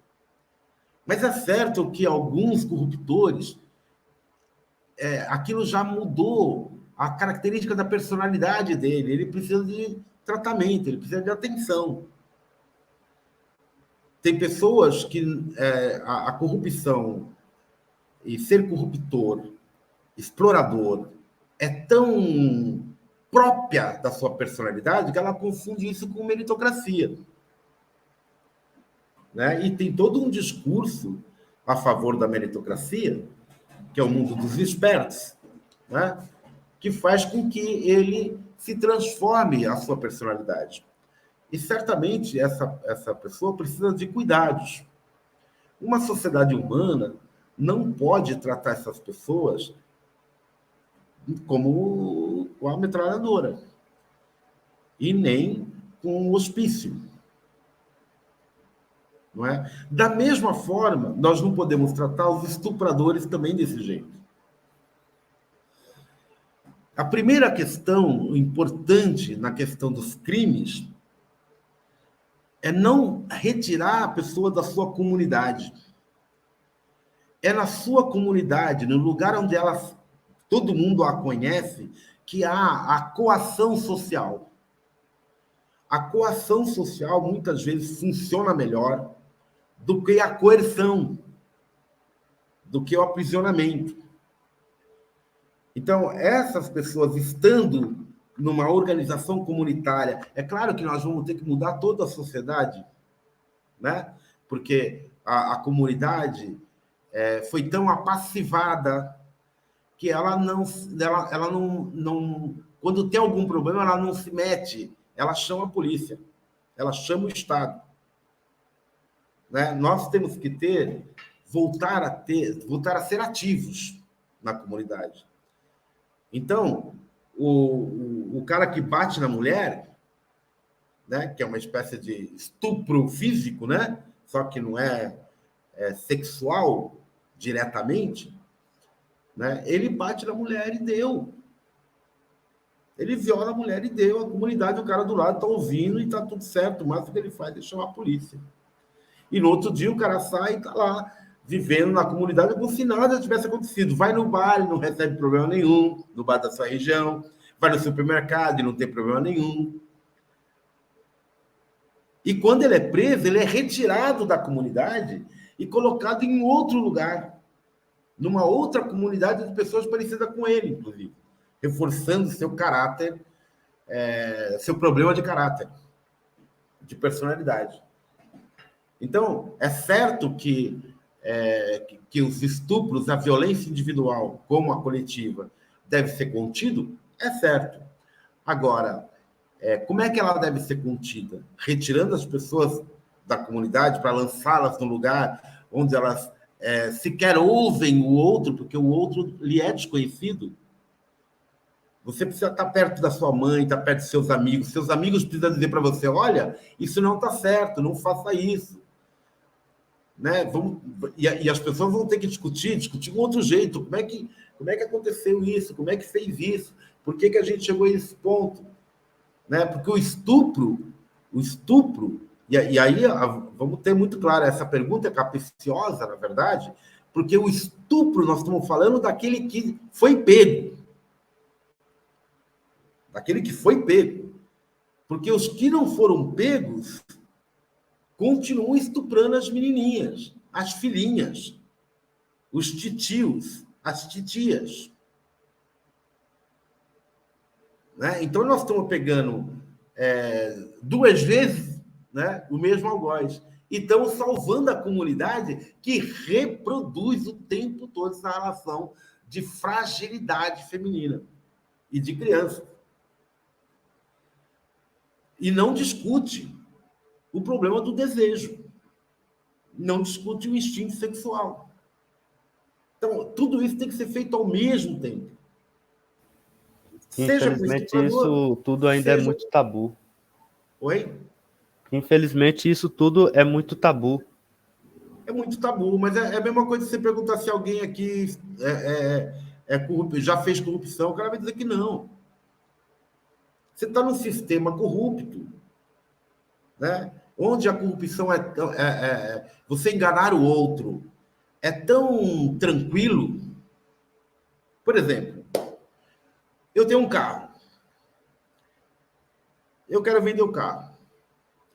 Mas é certo que alguns corruptores, aquilo já mudou a característica da personalidade dele. Ele precisa de tratamento, ele precisa de atenção. Tem pessoas que a corrupção e ser corruptor, explorador, é tão própria da sua personalidade que ela confunde isso com meritocracia. Né? E tem todo um discurso a favor da meritocracia, que é o mundo dos espertos, né? Que faz com que ele se transforme a sua personalidade. E certamente essa pessoa precisa de cuidados. Uma sociedade humana não pode tratar essas pessoas como com a metralhadora e nem com o hospício. Não é? Da mesma forma, nós não podemos tratar os estupradores também desse jeito. A primeira questão importante na questão dos crimes é não retirar a pessoa da sua comunidade. É na sua comunidade, no lugar onde todo mundo a conhece, que há a coação social. A coação social muitas vezes funciona melhor do que a coerção, do que o aprisionamento. Então, essas pessoas estando numa organização comunitária, é claro que nós vamos ter que mudar toda a sociedade, né? Porque a comunidade foi tão apassivada que ela não, quando tem algum problema, ela não se mete, ela chama a polícia, ela chama o Estado. Né? Nós temos que voltar a ser ativos na comunidade. Então, o cara que bate na mulher, né, que é uma espécie de estupro físico, né, só que não é sexual diretamente, né, ele bate na mulher e deu. Ele viola a mulher e deu. A comunidade, o cara do lado está ouvindo e está tudo certo. Mas o que ele faz é chamar a polícia. E no outro dia o cara sai e está lá, vivendo na comunidade como se nada tivesse acontecido. Vai no bar e não recebe problema nenhum, no bar da sua região. Vai no supermercado e não tem problema nenhum. E quando ele é preso, ele é retirado da comunidade e colocado em outro lugar, numa outra comunidade de pessoas parecidas com ele, inclusive, reforçando seu caráter, seu problema de caráter, de personalidade. Então, é certo que os estupros, a violência individual, como a coletiva, deve ser contido? É certo. Agora, como é que ela deve ser contida? Retirando as pessoas da comunidade para lançá-las num lugar onde elas sequer ouvem o outro, porque o outro lhe é desconhecido? Você precisa estar perto da sua mãe, estar perto dos seus amigos. Seus amigos precisam dizer para você, olha, isso não está certo, não faça isso. Né? E as pessoas vão ter que discutir um outro jeito. Como é que aconteceu isso? Como é que fez isso? Por que a gente chegou a esse ponto? Né? Porque o estupro, e aí vamos ter muito claro, essa pergunta é capciosa, na verdade, porque o estupro, nós estamos falando daquele que foi pego. Daquele que foi pego. Porque os que não foram pegos continuam estuprando as menininhas, as filhinhas. os titios, as titias. Né? Então, nós estamos pegando 2 vezes, né, o mesmo algoz. E estamos salvando a comunidade que reproduz o tempo todo essa relação de fragilidade feminina e de criança. E não discute o problema do desejo. Não discute o instinto sexual. Então, tudo isso tem que ser feito ao mesmo tempo. Infelizmente, isso tudo ainda é muito tabu. Oi? Infelizmente, isso tudo é muito tabu. É muito tabu, mas é a mesma coisa que você perguntar se alguém aqui já fez corrupção, o cara vai dizer que não. Você está num sistema corrupto, né? Onde a corrupção você enganar o outro é tão tranquilo. Por exemplo, eu tenho um carro. Eu quero vender o carro.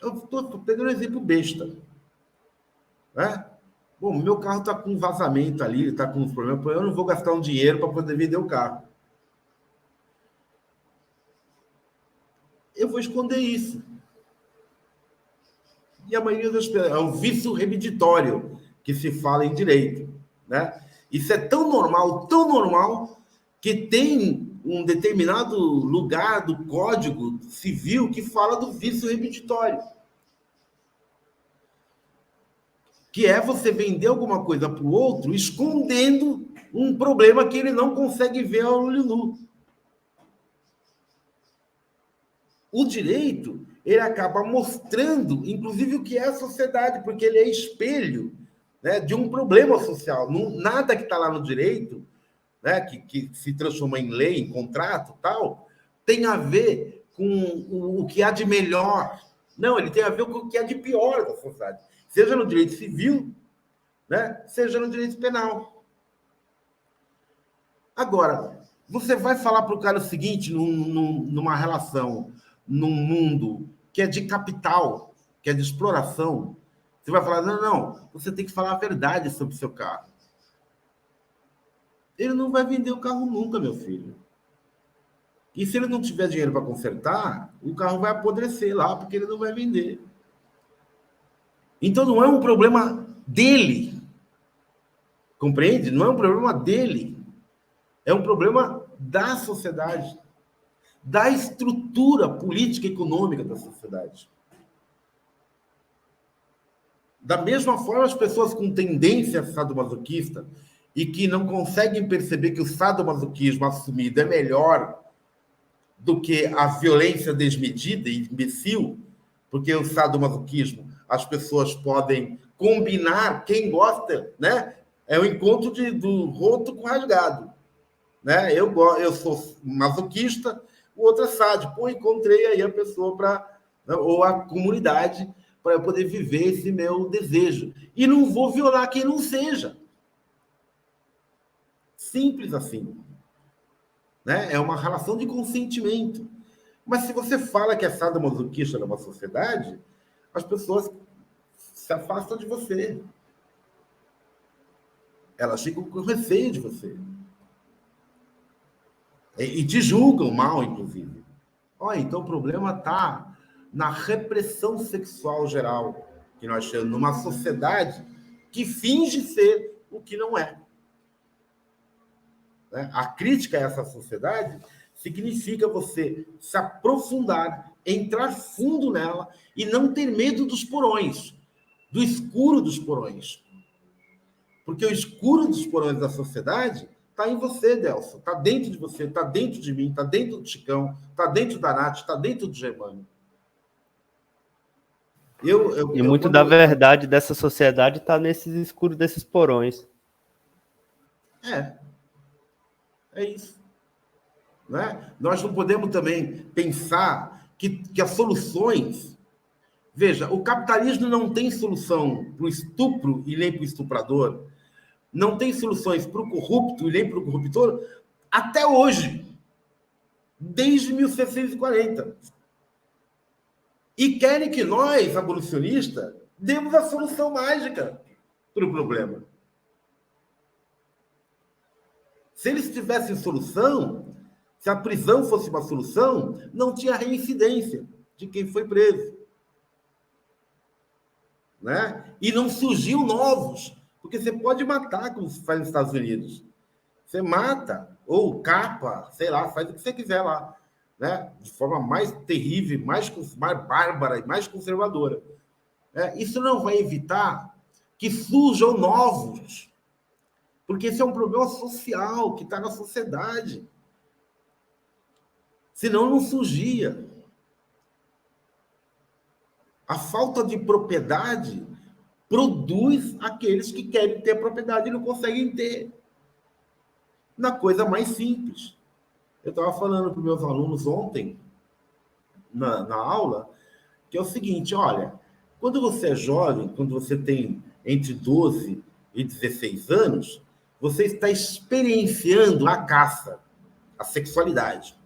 Eu estou pegando um exemplo besta. Né? Bom, meu carro está com vazamento ali, está com uns problemas, eu não vou gastar um dinheiro para poder vender o carro. Eu vou esconder isso. E a maioria das pessoas é um vício remeditório que se fala em direito. Né? Isso é tão normal, que tem um determinado lugar do Código Civil que fala do vício remeditório. Que é você vender alguma coisa para o outro escondendo um problema que ele não consegue ver ao olho nu. O direito, ele acaba mostrando, inclusive, o que é a sociedade, porque ele é espelho, né, de um problema social. Nada que está lá no direito, né, que se transforma em lei, em contrato, tal, tem a ver com o que há de melhor. Não, ele tem a ver com o que há de pior da sociedade. Seja no direito civil, né, seja no direito penal. Agora, você vai falar para o cara o seguinte, numa relação, num mundo que é de capital, que é de exploração, você vai falar, não, você tem que falar a verdade sobre o seu carro. Ele não vai vender o carro nunca, meu filho. E se ele não tiver dinheiro para consertar, o carro vai apodrecer lá, porque ele não vai vender. Então, não é um problema dele. Compreende? Não é um problema dele. É um problema da sociedade, da estrutura política e econômica da sociedade. Da mesma forma, as pessoas com tendência sadomasoquista e que não conseguem perceber que o sadomasoquismo assumido é melhor do que a violência desmedida e imbecil, porque o sadomasoquismo, as pessoas podem combinar, quem gosta, né? É o encontro do roto com rasgado. Né? Eu sou masoquista, o outro é sádico. Pô, encontrei aí a pessoa ou a comunidade para eu poder viver esse meu desejo. E não vou violar quem não seja. Simples assim. Né? É uma relação de consentimento. Mas se você fala que é sadomasoquista numa sociedade, as pessoas se afastam de você. Elas ficam com receio de você. E te julgam mal, inclusive. Olha, então o problema está na repressão sexual geral que nós temos numa sociedade que finge ser o que não é. Né? A crítica a essa sociedade significa você se aprofundar, entrar fundo nela e não ter medo dos porões, do escuro dos porões. Porque o escuro dos porões da sociedade está em você, Delson. Está dentro de você, está dentro de mim, está dentro do Chicão, está dentro da Nath, está dentro do Germano. E muito da verdade dessa sociedade está nesses escuros desses porões. É isso. Né? Nós não podemos também pensar que as soluções... Veja, o capitalismo não tem solução para o estupro e nem para o estuprador, não tem soluções para o corrupto e nem para o corruptor até hoje, desde 1740. E querem que nós, abolicionistas, demos a solução mágica para o problema. Se eles tivessem solução, se a prisão fosse uma solução, não tinha reincidência de quem foi preso. Né? E não surgiu novos, porque você pode matar, como se faz nos Estados Unidos. Você mata, ou capa, sei lá, faz o que você quiser lá, né? De forma mais terrível, mais bárbara e mais conservadora. Isso não vai evitar que surjam novos, porque esse é um problema social que está na sociedade. Senão não surgia. A falta de propriedade produz aqueles que querem ter propriedade e não conseguem ter. Na coisa mais simples. Eu estava falando para os meus alunos ontem, na aula, que é o seguinte, olha, quando você é jovem, quando você tem entre 12 e 16 anos, você está experienciando a caça, a sexualidade.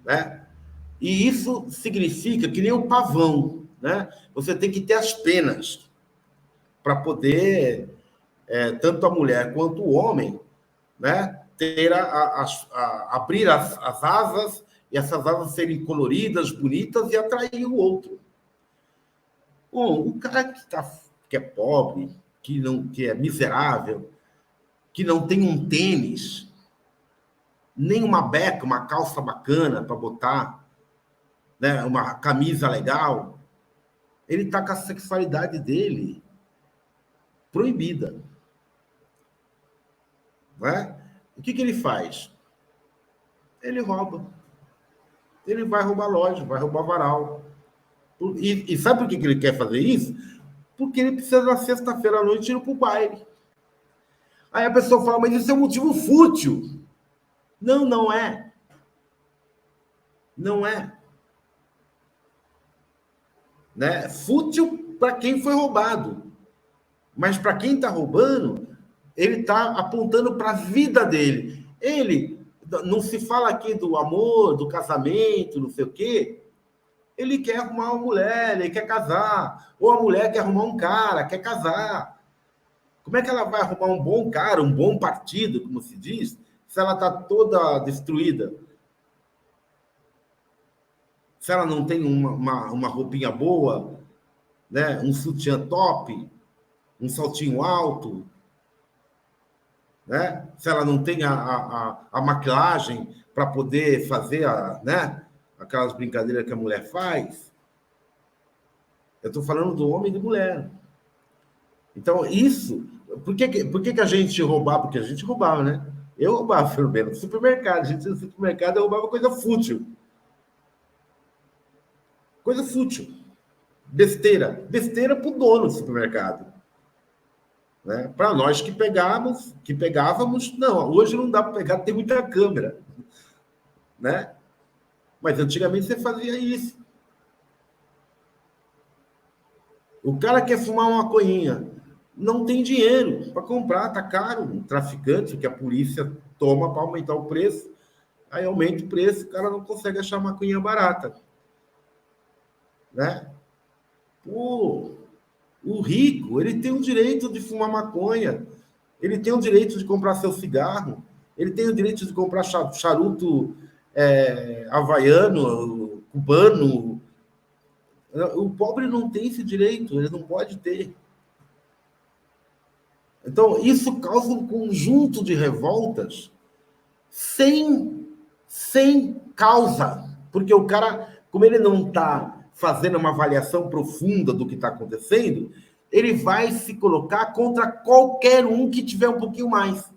Né? E isso significa que nem o pavão, né? Você tem que ter as penas para poder, tanto a mulher quanto o homem, né, ter abrir as asas, e essas asas serem coloridas, bonitas, e atrair o outro. Bom, o cara que é pobre, que é miserável, que não tem um tênis, nem uma beca, uma calça bacana para botar, né, uma camisa legal, ele está com a sexualidade dele proibida. Né? O que ele faz? Ele rouba. Ele vai roubar loja, vai roubar varal. E sabe por que ele quer fazer isso? Porque ele precisa na sexta-feira à noite ir para o baile. Aí a pessoa fala, mas isso é um motivo fútil. Não, não é. Não é. Né? Fútil para quem foi roubado. Mas para quem está roubando, ele está apontando para a vida dele. Ele, não se fala aqui do amor, do casamento, não sei o quê. Ele quer arrumar uma mulher, ele quer casar. Ou a mulher quer arrumar um cara, quer casar. Como é que ela vai arrumar um bom cara, um bom partido, como se diz, se ela está toda destruída? Se ela não tem uma roupinha boa, né? Um sutiã top, um saltinho alto, né? Se ela não tem a maquiagem para poder fazer né? Aquelas brincadeiras que a mulher faz. Eu estou falando do homem e da mulher. Então, isso... Por que a gente roubava? Porque a gente roubava, né? Eu roubava, pelo menos, no supermercado. A gente no supermercado eu roubava coisa fútil. Coisa fútil. Besteira. Besteira para o dono do supermercado. Né? Para nós que pegávamos, não, hoje não dá para pegar, tem muita câmera. Né? Mas antigamente você fazia isso. O cara quer fumar uma maconhinha, não tem dinheiro para comprar, tá caro. Um traficante que a polícia toma para aumentar o preço, aí aumenta o preço, o cara não consegue achar maconhinha barata. Né? Pô, o rico, ele tem o direito de fumar maconha, ele tem o direito de comprar seu cigarro, ele tem o direito de comprar charuto havaiano, cubano. O pobre não tem esse direito, ele não pode ter. Então, isso causa um conjunto de revoltas sem causa, porque o cara, como ele não está fazendo uma avaliação profunda do que está acontecendo, ele vai se colocar contra qualquer um que tiver um pouquinho mais.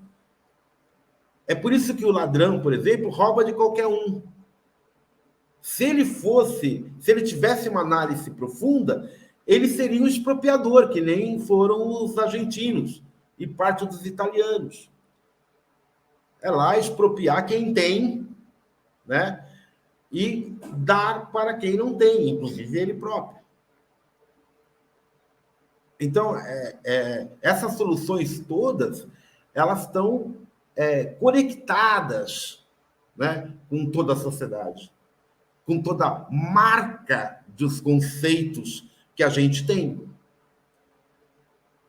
É por isso que o ladrão, por exemplo, rouba de qualquer um. Se ele tivesse uma análise profunda, ele seria um expropriador, que nem foram os argentinos e parte dos italianos. É lá expropriar quem tem, né? E dar para quem não tem, inclusive ele próprio. Então, essas soluções todas, elas estão conectadas, né, com toda a sociedade, com toda a marca dos conceitos que a gente tem.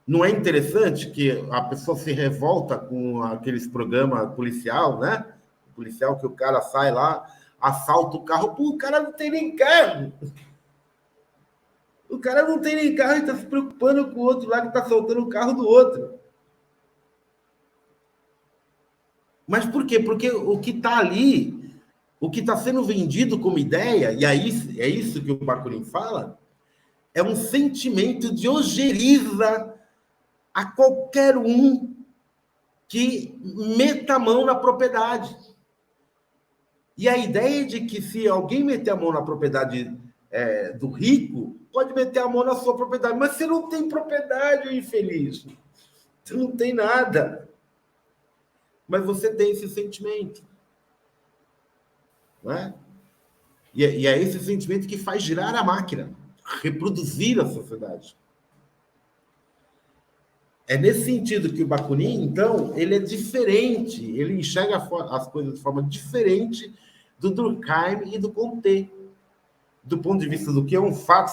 Não é interessante que a pessoa se revolta com aqueles programas policial, né? Policial que o cara sai lá, assalta o carro. Pô, o cara não tem nem carro. O cara não tem nem carro e está se preocupando com o outro lá que está assaltando o carro do outro. Mas por quê? Porque o que está ali, o que está sendo vendido como ideia, e aí é isso que o Bakunin fala, é um sentimento de ojeriza a qualquer um que meta a mão na propriedade. E a ideia de que se alguém meter a mão na propriedade do rico, pode meter a mão na sua propriedade. Mas você não tem propriedade, infeliz. Você não tem nada. Mas você tem esse sentimento. Não é? E é esse sentimento que faz girar a máquina, reproduzir a sociedade. É nesse sentido que o Bakunin, então, ele é diferente, ele enxerga as coisas de forma diferente do Durkheim e do Comte. Do ponto de vista do que é um fato